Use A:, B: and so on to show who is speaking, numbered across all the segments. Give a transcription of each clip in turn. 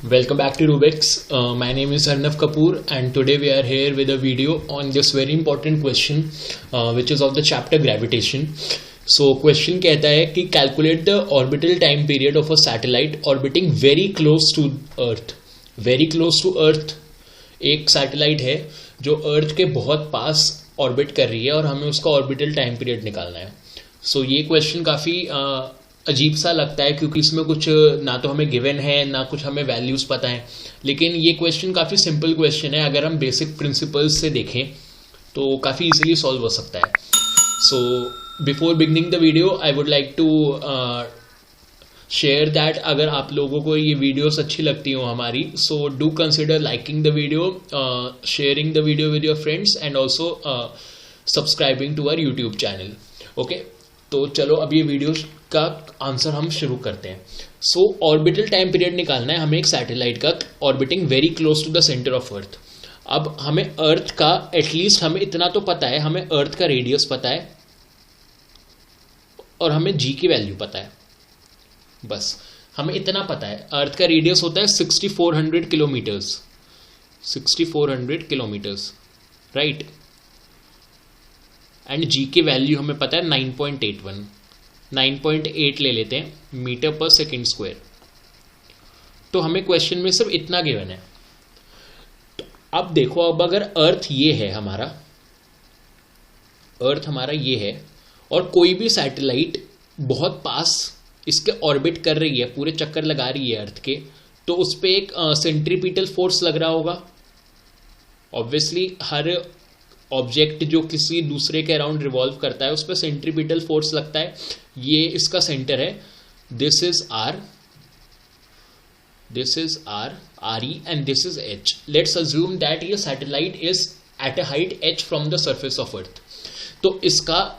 A: Welcome back to Rubik's. My name is Arnav Kapoor, and today we are here with a video on this very important question, which is of the chapter gravitation. So, question कहता है कि calculate the orbital time period of a satellite orbiting very close to Earth. Very close to Earth एक satellite है जो अर्थ के बहुत पास orbit कर रही है और हमें उसका ऑर्बिटल टाइम पीरियड निकालना है. सो ये क्वेश्चन काफ़ी अजीब सा लगता है क्योंकि इसमें कुछ ना तो हमें गिवन है ना कुछ हमें वैल्यूज पता है, लेकिन ये क्वेश्चन काफ़ी सिंपल क्वेश्चन है. अगर हम बेसिक प्रिंसिपल्स से देखें तो काफ़ी इजीली सॉल्व हो सकता है. So before beginning the video I would like to share that अगर आप लोगों को ये वीडियोस अच्छी लगती हो हमारी, so do consider liking the video, sharing the video with your friends and also subscribing to our YouTube channel. Okay, तो चलो अब ये वीडियो का आंसर हम शुरू करते हैं. सो ऑर्बिटल टाइम पीरियड निकालना है हमें एक सैटेलाइट का orbiting very close to the centre of earth. अब हमें अर्थ का एटलीस्ट हमें इतना तो पता है, हमें अर्थ का रेडियस पता है और हमें जी की वैल्यू पता है. बस हमें इतना पता है. अर्थ का रेडियस होता है 6400 किलोमीटर्स, 6400 किलोमीटर्स, राइट. एंड जी की वैल्यू हमें पता है 9.81, 9.8 ले लेते हैं मीटर पर सेकेंड स्क्वायर. तो हमें क्वेश्चन में सिर्फ इतना गिवन है. तो अब देखो, अब अगर अर्थ ये है हमारा, अर्थ हमारा ये है और कोई भी सैटेलाइट बहुत पास इसके ऑर्बिट कर रही है, पूरे चक्कर लगा रही है अर्थ के, तो उस पर एक सेंट्रीपिटल फोर्स लग रहा होगा. ऑब्वियसली हर ऑब्जेक्ट जो किसी दूसरे के अराउंड रिवॉल्व करता है उस पर सेंट्रीपिटल फोर्स लगता है. ये इसका सेंटर है. This is R, this is R, R E, and this is H. Let's assume that ये satellite is at a height H from the surface of earth. तो इसका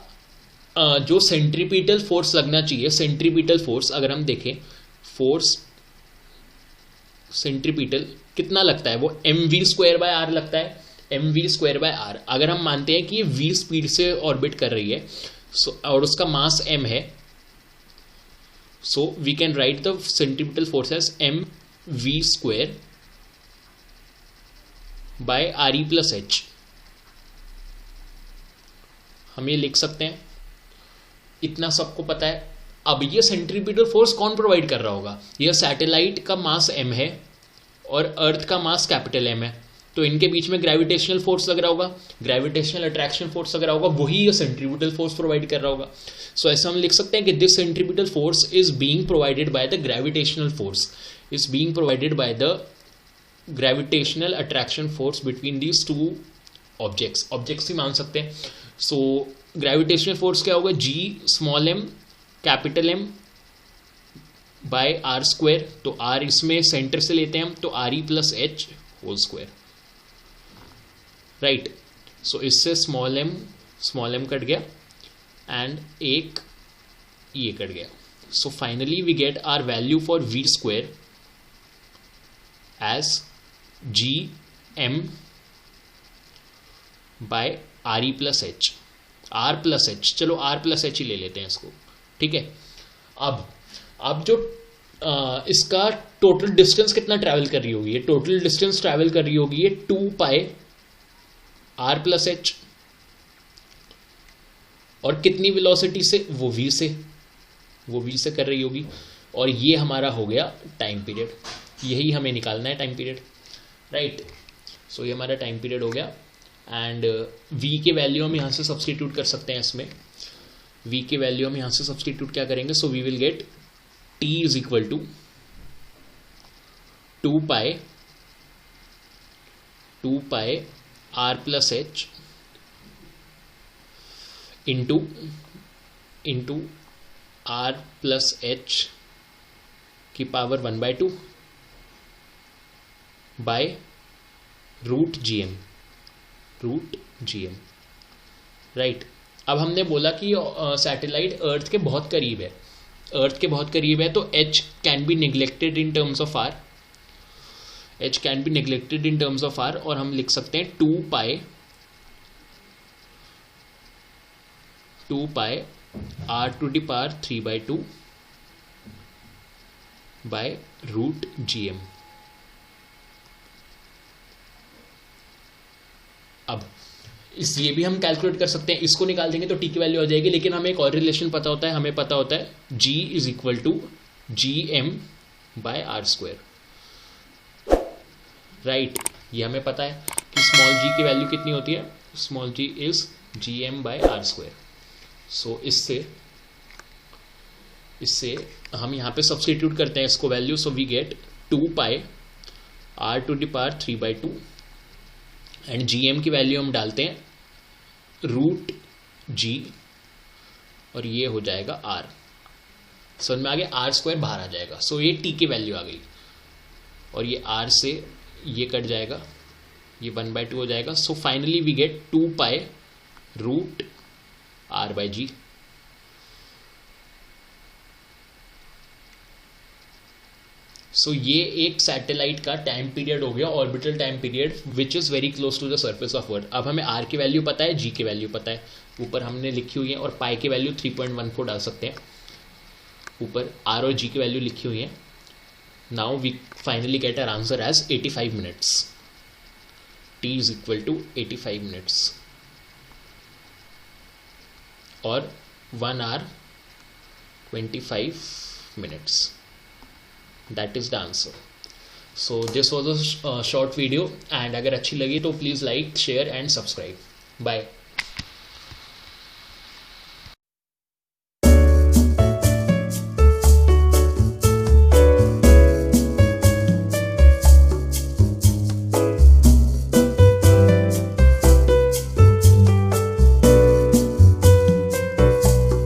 A: जो सेंट्रीपिटल फोर्स लगना चाहिए, सेंट्रीपिटल फोर्स अगर हम देखें, फोर्स सेंट्रीपिटल कितना लगता है, वो mv²/r लगता है. mv²/r अगर हम मानते हैं कि ये v स्पीड से ऑर्बिट कर रही है और उसका मास m है, so we can write the centripetal force as mv²/re+h. हम ये लिख सकते हैं. इतना सबको पता है. अब ये सेंट्रीपिटल फोर्स कौन प्रोवाइड कर रहा होगा? ये सैटेलाइट का मास m है और अर्थ का मास कैपिटल M है, तो इनके बीच में ग्रेविटेशनल फोर्स लग रहा होगा, ग्रेविटेशनल अट्रैक्शन फोर्स लग रहा होगा, वही ये सेंट्रीपिटल फोर्स प्रोवाइड कर रहा होगा. सो ऐसा हम लिख सकते हैं कि this centripetal force is being provided by the gravitational force, is being provided by the gravitational attraction force between these two objects. Objects ही मान सकते हैं. सो ग्रेविटेशनल फोर्स क्या होगा? G small m capital M by R square. तो R इसमें centre से लेते हैं हम, तो re+h whole square, right. So इससे स्मॉल m कट गया एंड एक ये कट गया. So finally we get R value for v square as G m by re+h, r+h. चलो r+h ही ले लेते हैं इसको, ठीक है. अब जो इसका टोटल डिस्टेंस कितना ट्रैवल कर रही होगी? ये टोटल डिस्टेंस ट्रैवल कर रही होगी ये 2π r+h, और कितनी वेलोसिटी से? वो v से कर रही होगी. और ये हमारा हो गया टाइम पीरियड. यही हमें निकालना है टाइम पीरियड, राइट. सो ये हमारा टाइम पीरियड हो गया. एंड v के वैल्यू हम यहाँ से सब्सटीट्यूट कर सकते हैं. इसमें v के वैल्यू हम यहाँ से सब्सटीट्यूट क्या करेंगे? So we will get t is equal to 2π r+h into r+h की power 1/2 by root gm, right. अब हमने बोला कि सैटेलाइट अर्थ के बहुत करीब है, अर्थ के बहुत करीब है, तो h can be neglected in terms of r, h can be neglected in terms of r, और हम लिख सकते हैं 2π r⁻³ by रूट gm. अब ये भी हम कैलकुलेट कर सकते हैं, इसको निकाल देंगे तो टी की वैल्यू आ जाएगी, लेकिन हमें एक और रिलेशन पता होता है, हमें पता होता है G is equal to G M by R square, right. ये हमें पता है कि स्मॉल जी की वैल्यू कितनी होती है, small G is G M by R square. So इससे हम यहाँ पे सब्स्टिट्यूट करते हैं इसको value, so we get 2 pi R to the power 3/2 and G M की वैल्यू हम डालते हैं रूट जी और ये हो जाएगा आर। समझ में आ गया, आर स्क्वायर बाहर आ जाएगा। सो ये टी की वैल्यू आ गई और ये आर से ये कट जाएगा, ये 1/2 हो जाएगा। So finally we get 2 pi root R by G. So ये एक सैटेलाइट का टाइम पीरियड हो गया, orbital time period which is very close to the surface of earth. अब हमें आर की वैल्यू पता है, जी की वैल्यू पता है, ऊपर हमने लिखी हुई है, और पाई की वैल्यू 3.14 डाल सकते हैं, ऊपर आर और जी की वैल्यू लिखी हुई है। Now we finally get our answer as 85 minutes, T is equal to 85 minutes और 1 hour 25 minutes. That is the answer. So this was a short video, and अगर अच्छी लगी तो please like, share and subscribe. Bye.